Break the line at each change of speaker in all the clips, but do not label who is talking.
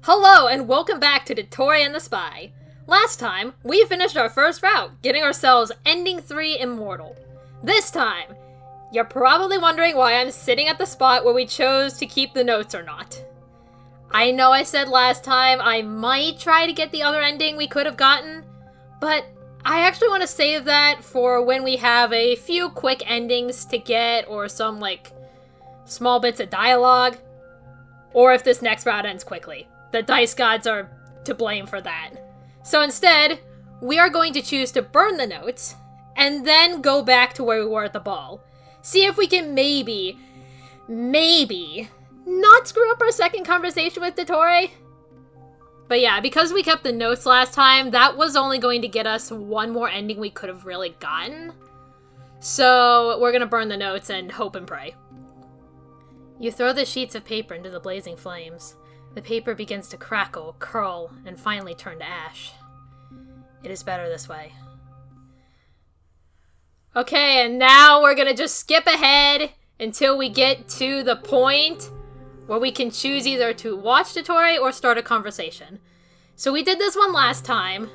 Hello, and welcome back to Dottore And The Spy. Last time, we finished our first route, getting ourselves Ending 3 Immortal. This time, you're probably wondering why I'm sitting at the spot where we chose to keep the notes or not. I know I said last time I might try to get the other ending we could have gotten, but I actually want to save that for when we have a few quick endings to get, or some, small bits of dialogue, or if this next route ends quickly. The dice gods are to blame for that. So instead, we are going to choose to burn the notes, and then go back to where we were at the ball. See if we can maybe, not screw up our second conversation with Dottore. But yeah, because we kept the notes last time, that was only going to get us one more ending we could have really gotten. So we're gonna burn the notes and hope and pray. You throw the sheets of paper into the blazing flames. The paper begins to crackle, curl, and finally turn to ash. It is better this way. Okay, and now we're gonna just skip ahead until we get to the point where we can choose either to watch Dottore or start a conversation. So we did this one last time,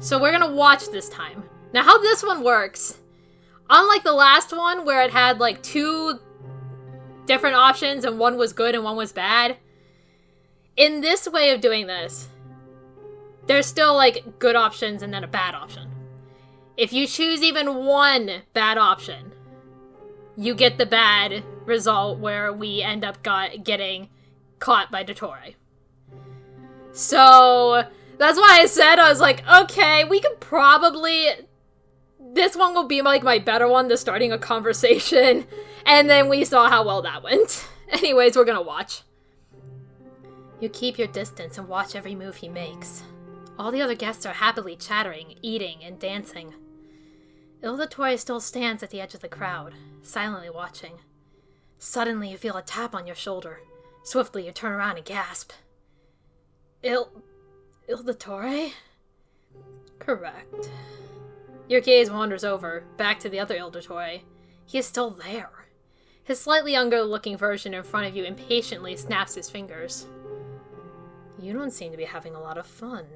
so we're gonna watch this time. Now how this one works, unlike the last one where it had two different options and one was good and one was bad, in this way of doing this, there's still good options and then a bad option. If you choose even one bad option, you get the bad result where we end up getting caught by Dottore. So that's why I said, I was like, okay, we could probably, this one will be my better one, the starting a conversation, and then we saw how well that went. Anyways, we're gonna watch. You keep your distance and watch every move he makes. All the other guests are happily chattering, eating, and dancing. Dottore still stands at the edge of the crowd, silently watching. Suddenly, you feel a tap on your shoulder. Swiftly, you turn around and gasp. Dottore? Correct. Your gaze wanders over, back to the other Dottore. He is still there. His slightly younger-looking version in front of you impatiently snaps his fingers. You don't seem to be having a lot of fun.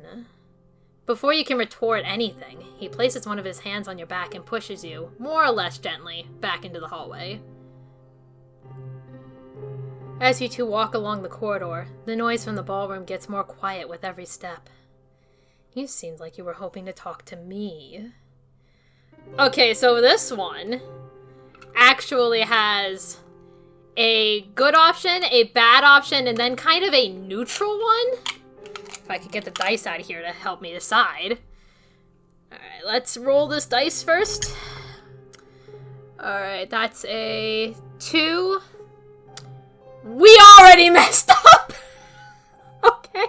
Before you can retort anything, he places one of his hands on your back and pushes you, more or less gently, back into the hallway. As you two walk along the corridor, the noise from the ballroom gets more quiet with every step. You seemed like you were hoping to talk to me. Okay, so this one actually has a good option, a bad option, and then kind of a neutral one. If I could get the dice out of here to help me decide. Alright, let's roll this dice first. Alright, that's a 2. We already messed up! Okay.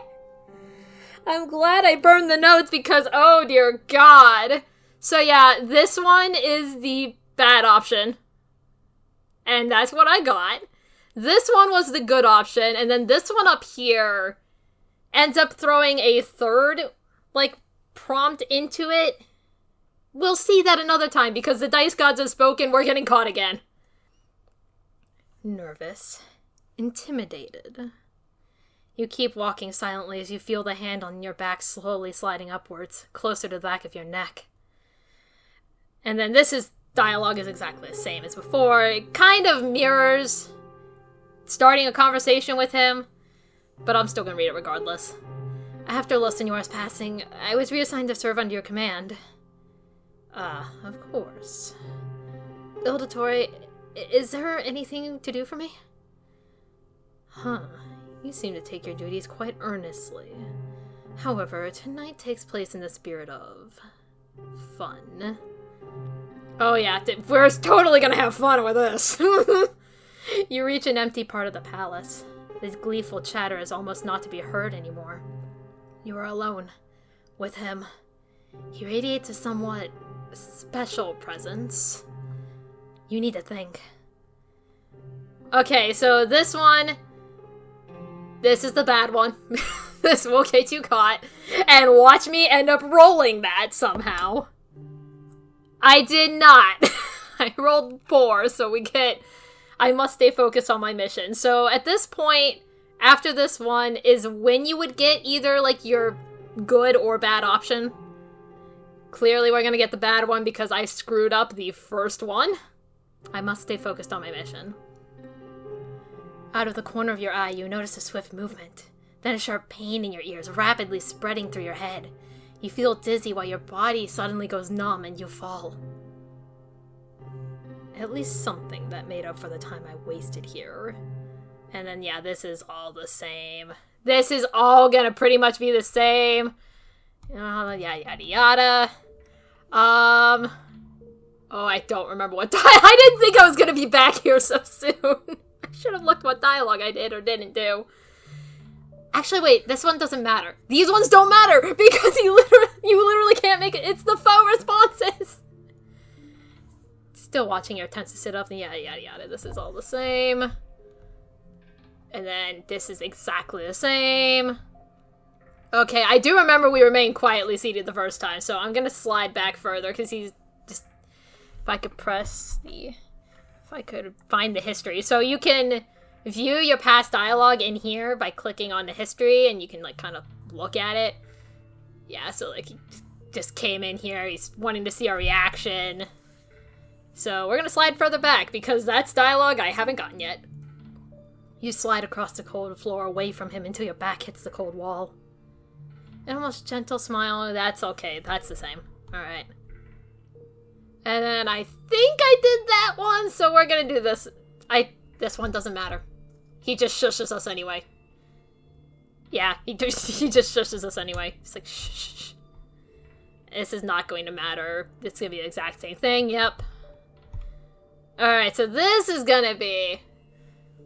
I'm glad I burned the notes because, oh dear God. So yeah, this one is the bad option. And that's what I got. This one was the good option, and then this one up here ends up throwing a third, prompt into it. We'll see that another time, because the dice gods have spoken, we're getting caught again. Nervous. Intimidated. You keep walking silently as you feel the hand on your back slowly sliding upwards, closer to the back of your neck. And then dialogue is exactly the same as before. It kind of mirrors starting a conversation with him, but I'm still gonna read it regardless. After Losignor's passing, I was reassigned to serve under your command. Of course. Dottore, is there anything to do for me? You seem to take your duties quite earnestly. However, tonight takes place in the spirit of fun. Oh yeah, we're totally gonna have fun with this. You reach an empty part of the palace. This gleeful chatter is almost not to be heard anymore. You are alone with him. He radiates a somewhat special presence. You need to think. Okay, so this is the bad one. This will get you caught. And watch me end up rolling that somehow. I did not. I rolled 4, so I must stay focused on my mission. So at this point, after this one is when you would get either, like, your good or bad option. Clearly we're gonna get the bad one because I screwed up the first one. I must stay focused on my mission. Out of the corner of your eye, you notice a swift movement. Then a sharp pain in your ears, rapidly spreading through your head. You feel dizzy while your body suddenly goes numb and you fall. At least something that made up for the time I wasted here. And then, yeah, this is all the same. This is all gonna pretty much be the same. Yada, yada, yada. Oh, I don't remember what I didn't think I was gonna be back here so soon. I should have looked what dialogue I did or didn't do. Actually, wait, this one doesn't matter. These ones don't matter because you literally can't make it. It's the faux responses. Still watching your attempts to sit up and yada, yada, yada. This is all the same. And then this is exactly the same. Okay, I do remember we remained quietly seated the first time, so I'm gonna slide back further, because he's just... If I could find the history. So you can view your past dialogue in here by clicking on the history, and you can, like, kind of look at it. Yeah, so, like, he just came in here, he's wanting to see our reaction. So we're gonna slide further back, because that's dialogue I haven't gotten yet. You slide across the cold floor away from him until your back hits the cold wall. An almost gentle smile, that's okay, that's the same. Alright. And then I think I did that one, so we're gonna do this. This one doesn't matter. He just shushes us anyway. Yeah, he just shushes us anyway. He's like, shh, shh, shh. This is not going to matter. It's gonna be the exact same thing, yep. Alright, so this is gonna be...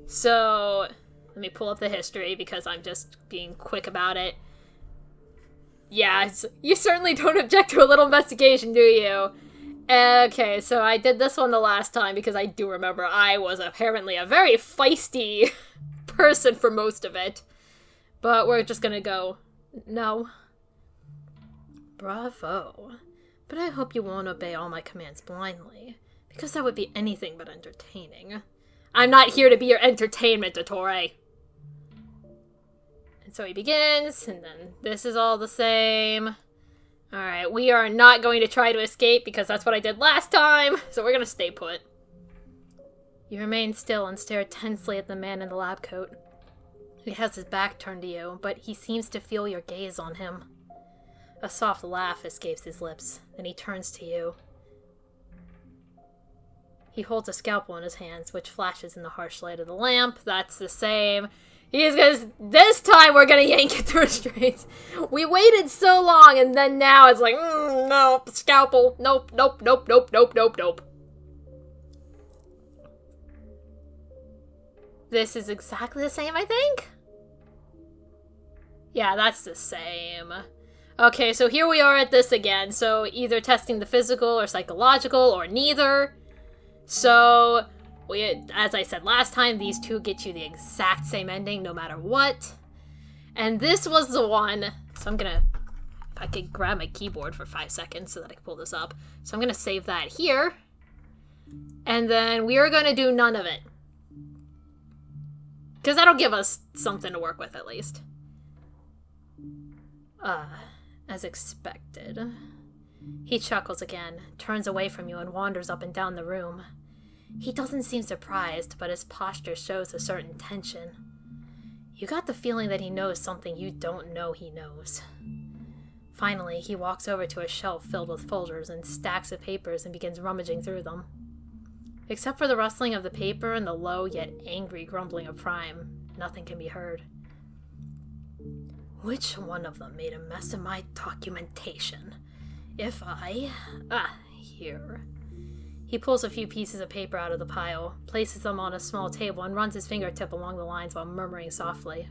So, let me pull up the history because I'm just being quick about it. Yeah, you certainly don't object to a little investigation, do you? Okay, so I did this one the last time because I do remember I was apparently a very feisty person for most of it. But we're just gonna go, no. Bravo. But I hope you won't obey all my commands blindly, because that would be anything but entertaining. I'm not here to be your entertainment, Dottore. And so he begins, and then this is all the same. Alright, we are not going to try to escape because that's what I did last time, so we're gonna stay put. You remain still and stare tensely at the man in the lab coat. He has his back turned to you, but he seems to feel your gaze on him. A soft laugh escapes his lips, then he turns to you. He holds a scalpel in his hands, which flashes in the harsh light of the lamp. That's the same. This time we're gonna yank it through restraints. We waited so long, and then now it's like, no, scalpel. Nope, nope, nope, nope, nope, nope, nope. This is exactly the same, I think? Yeah, that's the same. Okay, so here we are at this again. So either testing the physical or psychological, or neither. So, as I said last time, these two get you the exact same ending no matter what. And this was the one, so I'm gonna, if I could grab my keyboard for 5 seconds so that I can pull this up. So I'm gonna save that here. And then we are gonna do none of it. Because that'll give us something to work with at least. As expected. He chuckles again, turns away from you and wanders up and down the room. He doesn't seem surprised, but his posture shows a certain tension. You got the feeling that he knows something you don't know he knows. Finally, he walks over to a shelf filled with folders and stacks of papers and begins rummaging through them. Except for the rustling of the paper and the low yet angry grumbling of Prime, nothing can be heard. Which one of them made a mess of my documentation? If I... here. He pulls a few pieces of paper out of the pile, places them on a small table, and runs his fingertip along the lines while murmuring softly.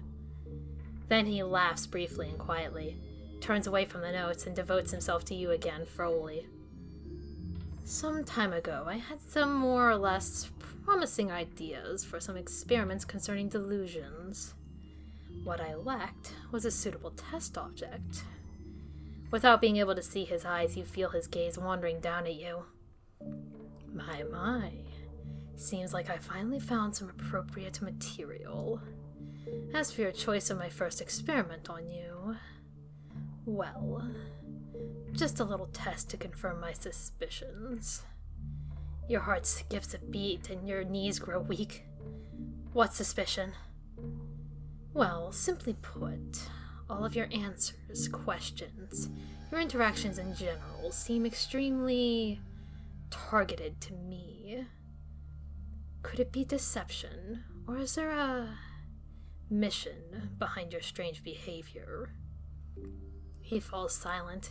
Then he laughs briefly and quietly, turns away from the notes, and devotes himself to you again, Froley. Some time ago, I had some more or less promising ideas for some experiments concerning delusions. What I lacked was a suitable test object. Without being able to see his eyes, you feel his gaze wandering down at you. My. Seems like I finally found some appropriate material. As for your choice of my first experiment on you, well, just a little test to confirm my suspicions. Your heart skips a beat and your knees grow weak. What suspicion? Well, simply put, all of your answers, questions, your interactions in general seem extremely targeted to me. Could it be deception, or is there a mission behind your strange behavior? He falls silent,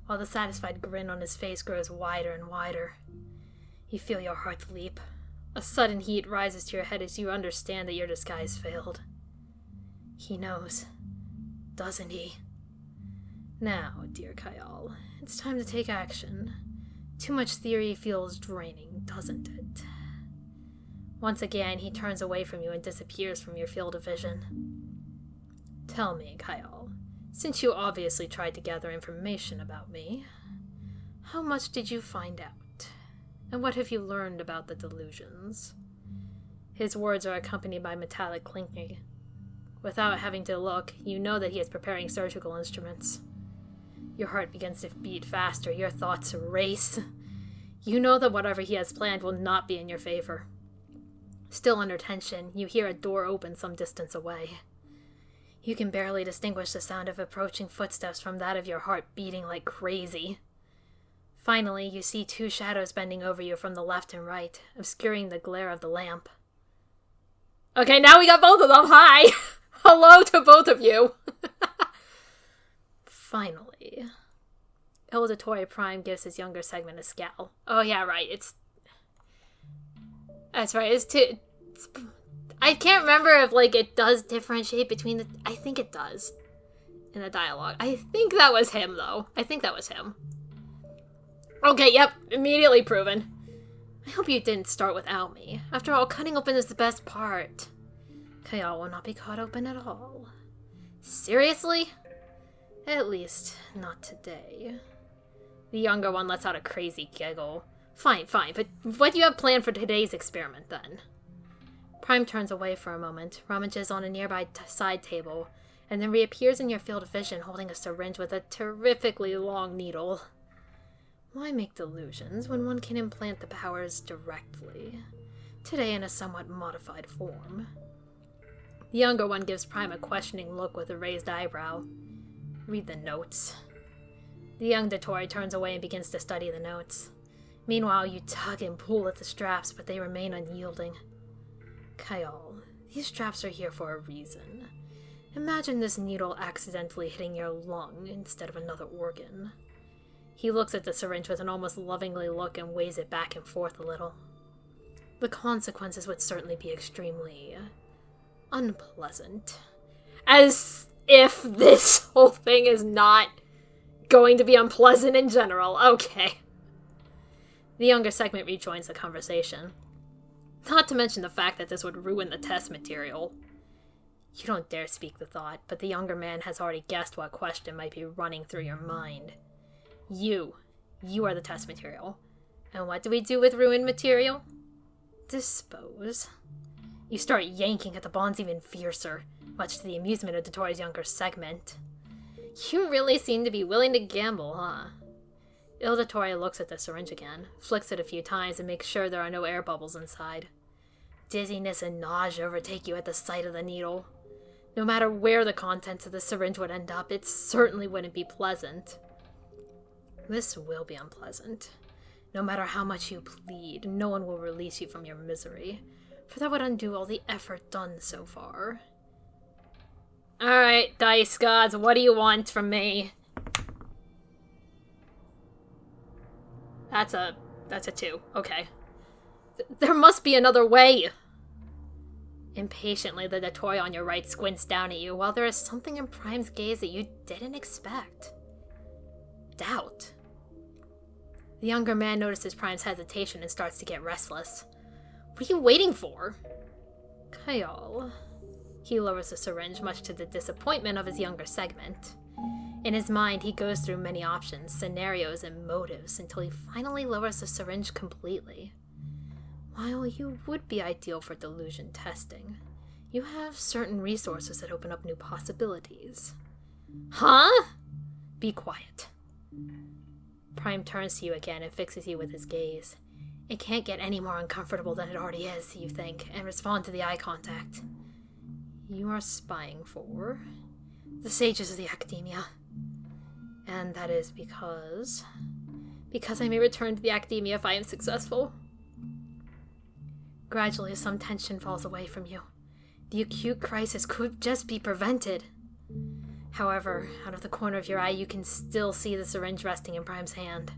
while the satisfied grin on his face grows wider and wider. You feel your heart leap. A sudden heat rises to your head as you understand that your disguise failed. He knows, doesn't he? Now, dear Kyle, it's time to take action. Too much theory feels draining, doesn't it? Once again, he turns away from you and disappears from your field of vision. Tell me, Kyle, since you obviously tried to gather information about me, how much did you find out? And what have you learned about the delusions? His words are accompanied by metallic clinking. Without having to look, you know that he is preparing surgical instruments. Your heart begins to beat faster, your thoughts race. You know that whatever he has planned will not be in your favor. Still under tension, you hear a door open some distance away. You can barely distinguish the sound of approaching footsteps from that of your heart beating like crazy. Finally, you see two shadows bending over you from the left and right, obscuring the glare of the lamp. Okay, now we got both of them. Hi! Hello to both of you! Finally. Dottore Prime gives his younger segment a scowl. Oh yeah, right, That's right, I can't remember if, it does differentiate between the... I think it does. In the dialogue. I think that was him, though. I think that was him. Okay, yep, immediately proven. I hope you didn't start without me. After all, cutting open is the best part. Kyle will not be caught open at all. Seriously? At least, not today. The younger one lets out a crazy giggle. Fine, but what do you have planned for today's experiment, then? Prime turns away for a moment, rummages on a nearby side table, and then reappears in your field of vision holding a syringe with a terrifically long needle. Why make delusions when one can implant the powers directly? Today in a somewhat modified form. The younger one gives Prime a questioning look with a raised eyebrow. Read the notes. The young Dottore turns away and begins to study the notes. Meanwhile, you tug and pull at the straps, but they remain unyielding. Kyle, these straps are here for a reason. Imagine this needle accidentally hitting your lung instead of another organ. He looks at the syringe with an almost lovingly look and weighs it back and forth a little. The consequences would certainly be extremely unpleasant. As if this whole thing is not going to be unpleasant in general. Okay. The younger segment rejoins the conversation. Not to mention the fact that this would ruin the test material. You don't dare speak the thought, but the younger man has already guessed what question might be running through your mind. You are the test material. And what do we do with ruined material? Dispose. You start yanking at the bonds even fiercer, much to the amusement of Dottore's younger segment. You really seem to be willing to gamble, huh? Dottore looks at the syringe again, flicks it a few times, and makes sure there are no air bubbles inside. Dizziness and nausea overtake you at the sight of the needle. No matter where the contents of the syringe would end up, it certainly wouldn't be pleasant. This will be unpleasant. No matter how much you plead, no one will release you from your misery, for that would undo all the effort done so far. Alright, dice gods, what do you want from me? That's a 2. Okay. There must be another way! Impatiently, the Dottore on your right squints down at you, while there is something in Prime's gaze that you didn't expect. Doubt. The younger man notices Prime's hesitation and starts to get restless. What are you waiting for? Kyle. He lowers the syringe, much to the disappointment of his younger segment. In his mind, he goes through many options, scenarios, and motives until he finally lowers the syringe completely. While you would be ideal for delusion testing, You have certain resources that open up new possibilities. Huh? Be quiet. Prime turns to you again and fixes you with his gaze. It can't get any more uncomfortable than it already is, you think, and respond to the eye contact. You are spying for the sages of the academia. And that is because I may return to the academia if I am successful. Gradually, some tension falls away from you. The acute crisis could just be prevented. However, out of the corner of your eye, you can still see the syringe resting in Prime's hand.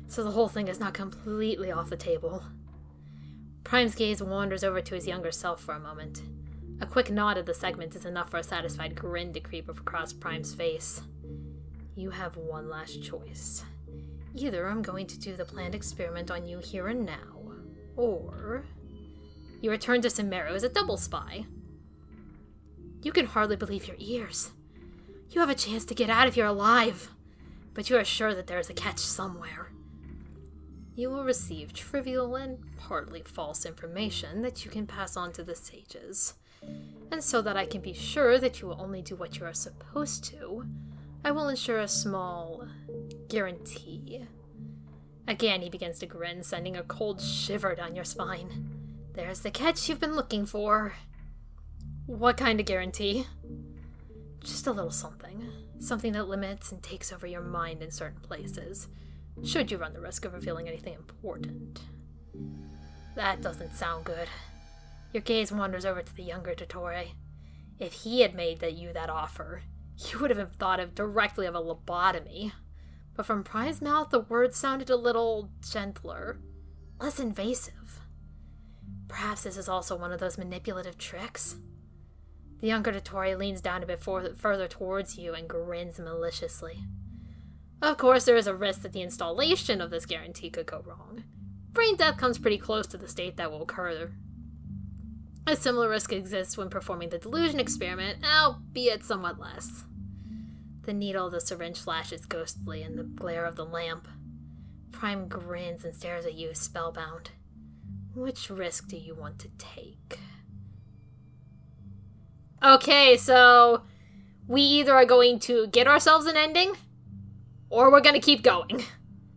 So the whole thing is not completely off the table. Prime's gaze wanders over to his younger self for a moment. A quick nod of the segment is enough for a satisfied grin to creep across Prime's face. You have one last choice. Either I'm going to do the planned experiment on you here and now, or you return to Sumeru as a double spy. You can hardly believe your ears. You have a chance to get out of here alive, but you are sure that there is a catch somewhere. You will receive trivial and partly false information that you can pass on to the sages. And so that I can be sure that you will only do what you are supposed to, I will ensure a small guarantee. Again, he begins to grin, sending a cold shiver down your spine. There's the catch you've been looking for. What kind of guarantee? Just a little something. Something that limits and takes over your mind in certain places, should you run the risk of revealing anything important. That doesn't sound good. Your gaze wanders over to the younger Dottore. If he had made you that offer, you would have thought directly of a lobotomy. But from Prime's mouth, the words sounded a little gentler, less invasive. Perhaps this is also one of those manipulative tricks? The younger Dottore leans down a bit further towards you and grins maliciously. Of course, there is a risk that the installation of this guarantee could go wrong. Brain death comes pretty close to the state that will occur. A similar risk exists when performing the delusion experiment, albeit somewhat less. The needle of the syringe flashes ghostly in the glare of the lamp. Prime grins and stares at you, spellbound. Which risk do you want to take? Okay, so we either are going to get ourselves an ending, or we're going to keep going.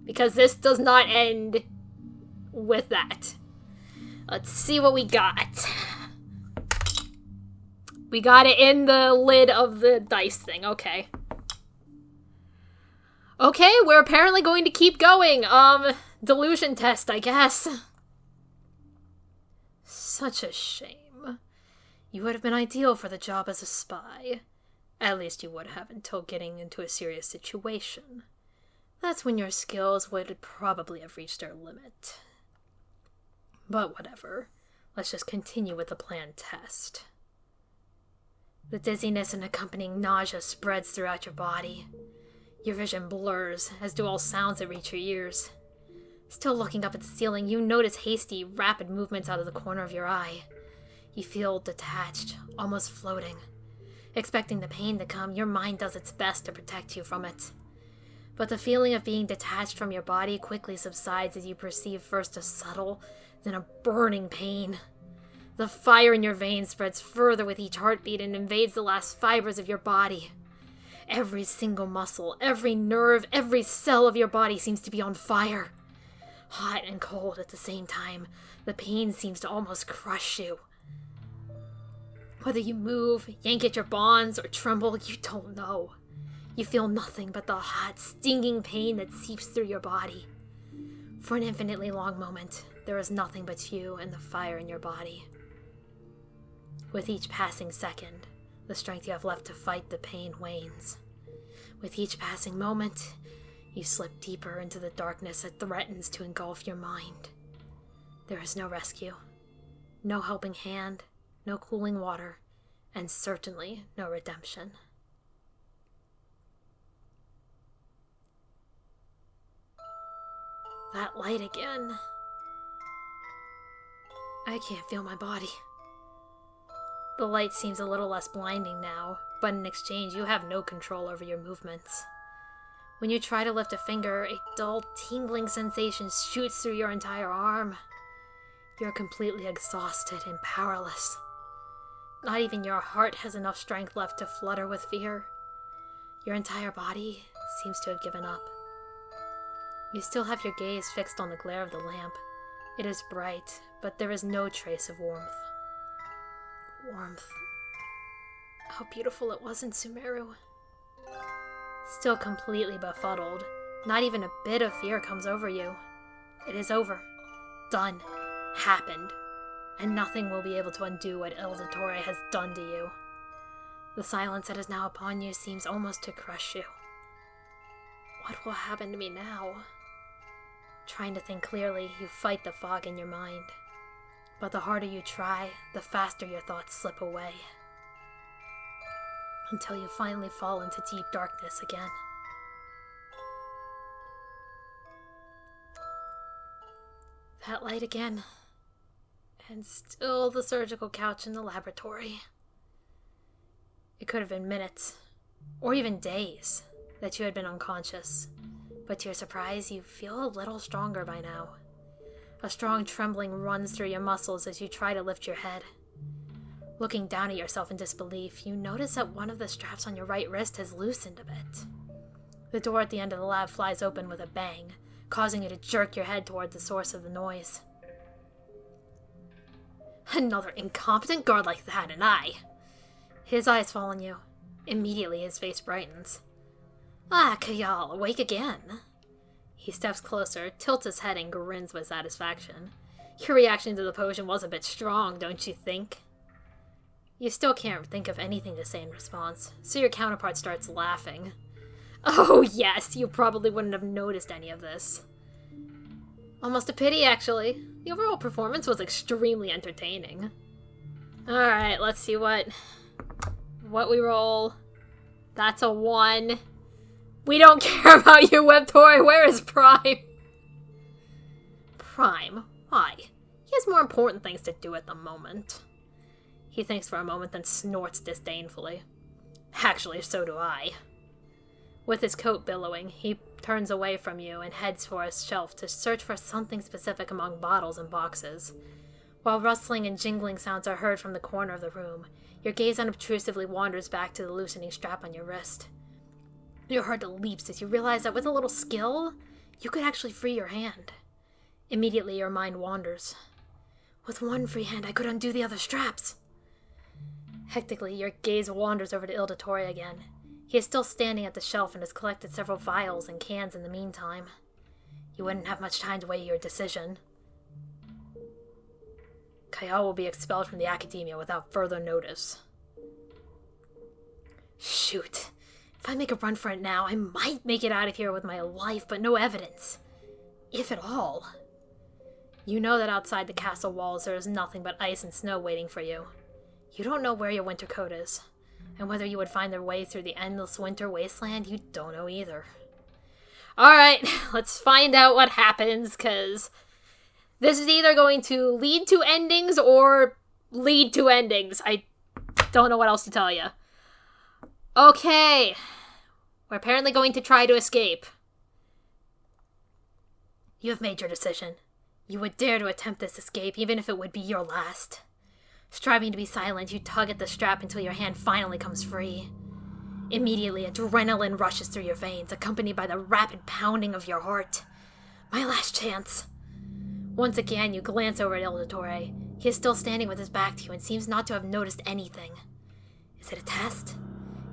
Because this does not end with that. Let's see what we got. We got it in the lid of the dice thing, okay. Okay, we're apparently going to keep going. Delusion test, I guess. Such a shame. You would have been ideal for the job as a spy. At least you would have until getting into a serious situation. That's when your skills would probably have reached their limit. But whatever. Let's just continue with the planned test. The dizziness and accompanying nausea spreads throughout your body. Your vision blurs, as do all sounds that reach your ears. Still looking up at the ceiling, you notice hasty, rapid movements out of the corner of your eye. You feel detached, almost floating. Expecting the pain to come, your mind does its best to protect you from it. But the feeling of being detached from your body quickly subsides as you perceive first a subtle, then a burning pain. The fire in your veins spreads further with each heartbeat and invades the last fibers of your body. Every single muscle, every nerve, every cell of your body seems to be on fire. Hot and cold at the same time, the pain seems to almost crush you. Whether you move, yank at your bonds, or tremble, you don't know. You feel nothing but the hot, stinging pain that seeps through your body. For an infinitely long moment, there is nothing but you and the fire in your body. With each passing second, the strength you have left to fight the pain wanes. With each passing moment, you slip deeper into the darkness that threatens to engulf your mind. There is no rescue, no helping hand, no cooling water, and certainly no redemption. That light again. I can't feel my body. The light seems a little less blinding now, but in exchange you have no control over your movements. When you try to lift a finger, a dull, tingling sensation shoots through your entire arm. You're completely exhausted and powerless. Not even your heart has enough strength left to flutter with fear. Your entire body seems to have given up. You still have your gaze fixed on the glare of the lamp. It is bright, but there is no trace of warmth. Warmth. How beautiful it was in Sumeru. Still completely befuddled, not even a bit of fear comes over you. It is over. Done. Happened. And nothing will be able to undo what El Dottore has done to you. The silence that is now upon you seems almost to crush you. What will happen to me now? Trying to think clearly, you fight the fog in your mind. But the harder you try, the faster your thoughts slip away. Until you finally fall into deep darkness again. That light again. And still the surgical couch in the laboratory. It could have been minutes, or even days, that you had been unconscious. But to your surprise, you feel a little stronger by now. A strong trembling runs through your muscles as you try to lift your head. Looking down at yourself in disbelief, you notice that one of the straps on your right wrist has loosened a bit. The door at the end of the lab flies open with a bang, causing you to jerk your head toward the source of the noise. Another incompetent guard like that, and I. His eyes fall on you. Immediately his face brightens. Ah, Kayal, awake again. He steps closer, tilts his head, and grins with satisfaction. Your reaction to the potion was a bit strong, don't you think? You still can't think of anything to say in response, so your counterpart starts laughing. Oh yes, you probably wouldn't have noticed any of this. Almost a pity, actually. The overall performance was extremely entertaining. Alright, let's see what we roll. That's a 1. We don't care about you, Webtoy. Where is Prime? Prime? Why? He has more important things to do at the moment. He thinks for a moment, then snorts disdainfully. Actually, so do I. With his coat billowing, he turns away from you and heads for a shelf to search for something specific among bottles and boxes. While rustling and jingling sounds are heard from the corner of the room, your gaze unobtrusively wanders back to the loosening strap on your wrist. Your heart leaps as you realize that with a little skill, you could actually free your hand. Immediately, your mind wanders. With one free hand, I could undo the other straps. Hectically, your gaze wanders over to Il Dottore again. He is still standing at the shelf and has collected several vials and cans in the meantime. You wouldn't have much time to weigh your decision. Kayal will be expelled from the academia without further notice. Shoot. If I make a run for it now, I might make it out of here with my life, but no evidence. If at all. You know that outside the castle walls there is nothing but ice and snow waiting for you. You don't know where your winter coat is. And whether you would find their way through the endless winter wasteland, you don't know either. Alright, let's find out what happens, because this is either going to lead to endings or lead to endings. I don't know what else to tell you. Okay, we're apparently going to try to escape. You have made your decision. You would dare to attempt this escape, even if it would be your last. Striving to be silent, you tug at the strap until your hand finally comes free. Immediately, adrenaline rushes through your veins, accompanied by the rapid pounding of your heart. My last chance. Once again, you glance over at Il Dottore. He is still standing with his back to you and seems not to have noticed anything. Is it a test?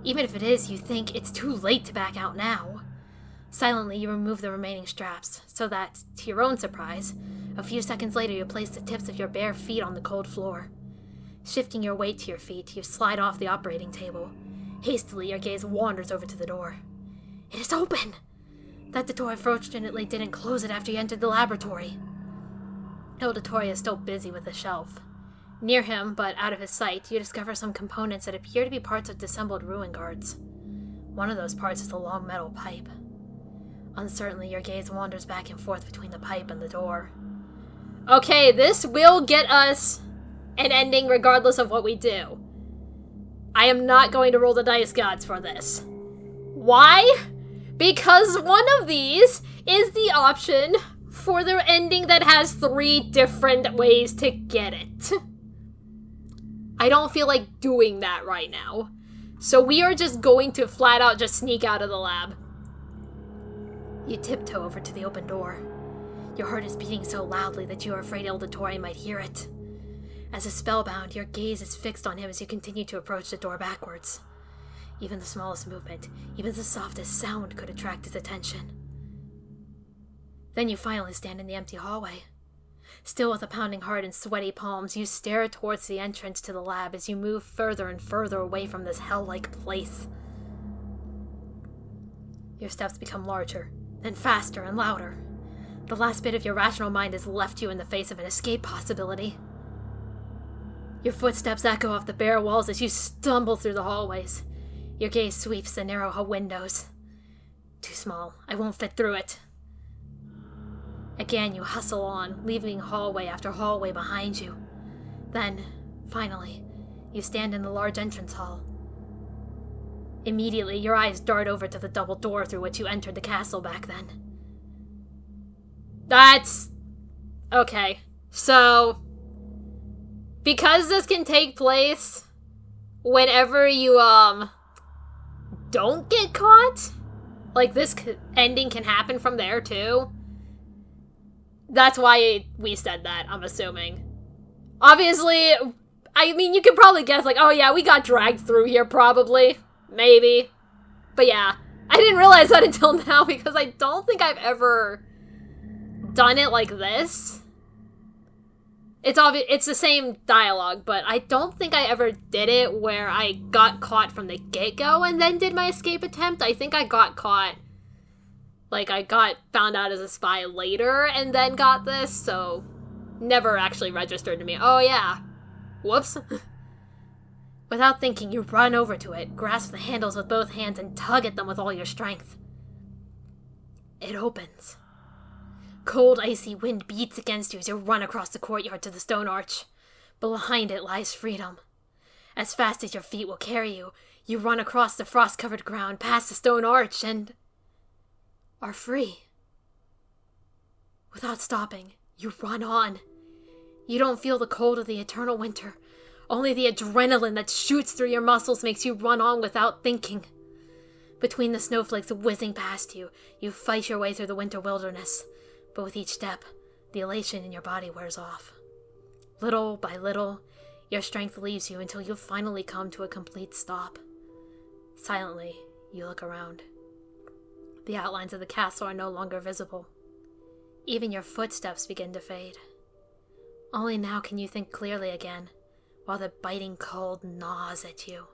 Even if it is, you think it's too late to back out now. Silently, you remove the remaining straps, so that, to your own surprise, a few seconds later you place the tips of your bare feet on the cold floor. Shifting your weight to your feet, you slide off the operating table. Hastily, your gaze wanders over to the door. It is open! That Dottore fortunately didn't close it after you entered the laboratory. Il Dottore is still busy with the shelf. Near him, but out of his sight, you discover some components that appear to be parts of disassembled ruin guards. One of those parts is a long metal pipe. Uncertainly, your gaze wanders back and forth between the pipe and the door. Okay, this will get us an ending regardless of what we do. I am not going to roll the dice gods for this. Why? Because one of these is the option for their ending that has 3 different ways to get it. I don't feel like doing that right now. So we are just going to flat out just sneak out of the lab. You tiptoe over to the open door. Your heart is beating so loudly that you are afraid El Dottore might hear it. As if spellbound, your gaze is fixed on him as you continue to approach the door backwards. Even the smallest movement, even the softest sound could attract his attention. Then you finally stand in the empty hallway. Still with a pounding heart and sweaty palms, you stare towards the entrance to the lab as you move further and further away from this hell-like place. Your steps become larger, then faster and louder. The last bit of your rational mind has left you in the face of an escape possibility. Your footsteps echo off the bare walls as you stumble through the hallways. Your gaze sweeps the narrow windows. Too small. I won't fit through it. Again, you hustle on, leaving hallway after hallway behind you. Then, finally, you stand in the large entrance hall. Immediately, your eyes dart over to the double door through which you entered the castle back then. That's... okay. So, because this can take place whenever you, don't get caught, like, this ending can happen from there, too. That's why we said that, I'm assuming. Obviously, I mean, you could probably guess, like, oh yeah, we got dragged through here, probably. Maybe. But yeah, I didn't realize that until now, because I don't think I've ever done it like this. It's the same dialogue, but I don't think I ever did it where I got caught from the get-go and then did my escape attempt. I think I got caught, like, I got found out as a spy later and then got this, so never actually registered to me. Oh yeah. Whoops. Without thinking, you run over to it, grasp the handles with both hands, and tug at them with all your strength. It opens. Cold, icy wind beats against you as you run across the courtyard to the stone arch. Behind it lies freedom. As fast as your feet will carry you, you run across the frost-covered ground, past the stone arch, and are free. Without stopping, you run on. You don't feel the cold of the eternal winter. Only the adrenaline that shoots through your muscles makes you run on without thinking. Between the snowflakes whizzing past you, you fight your way through the winter wilderness. But with each step, the elation in your body wears off. Little by little, your strength leaves you until you finally come to a complete stop. Silently, you look around. The outlines of the castle are no longer visible. Even your footsteps begin to fade. Only now can you think clearly again, while the biting cold gnaws at you.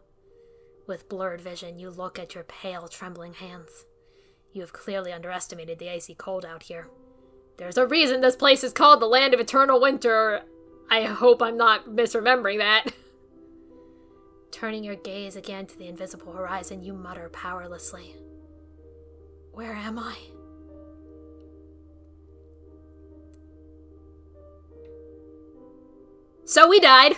With blurred vision, you look at your pale, trembling hands. You have clearly underestimated the icy cold out here. There's a reason this place is called the Land of Eternal Winter. I hope I'm not misremembering that. Turning your gaze again to the invisible horizon, you mutter powerlessly. Where am I? So we died.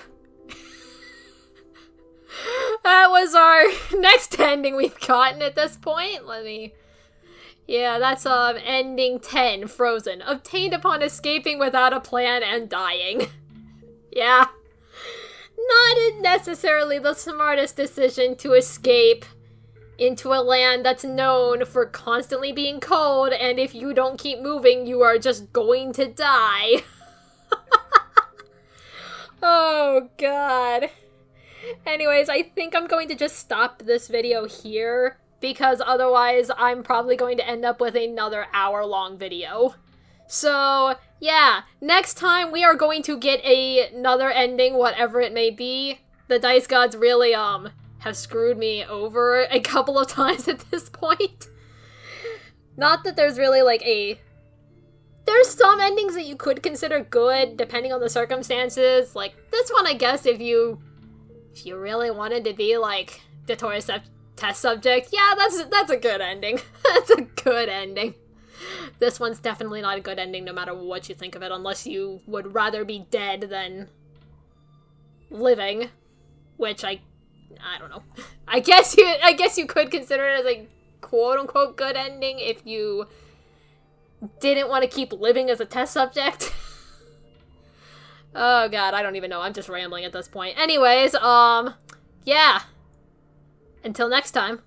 That was our next ending we've gotten at this point. Yeah, that's ending 10, Frozen. Obtained upon escaping without a plan and dying. Yeah. Not necessarily the smartest decision to escape into a land that's known for constantly being cold, and if you don't keep moving, you are just going to die. Oh, God. Anyways, I think I'm going to just stop this video here, because otherwise I'm probably going to end up with another hour-long video. So, yeah, next time we are going to get another ending, whatever it may be. The dice gods really, have screwed me over a couple of times at this point. Not that there's really, like, there's some endings that you could consider good, depending on the circumstances. Like, this one, I guess, if you really wanted to be, like, Dottore's test subject, yeah, that's a good ending. That's a good ending. This one's definitely not a good ending, no matter what you think of it, unless you would rather be dead than living, which I don't know. I guess you could consider it as a quote-unquote good ending if you didn't want to keep living as a test subject. Oh god, I don't even know. I'm just rambling at this point. Anyways, yeah. Until next time.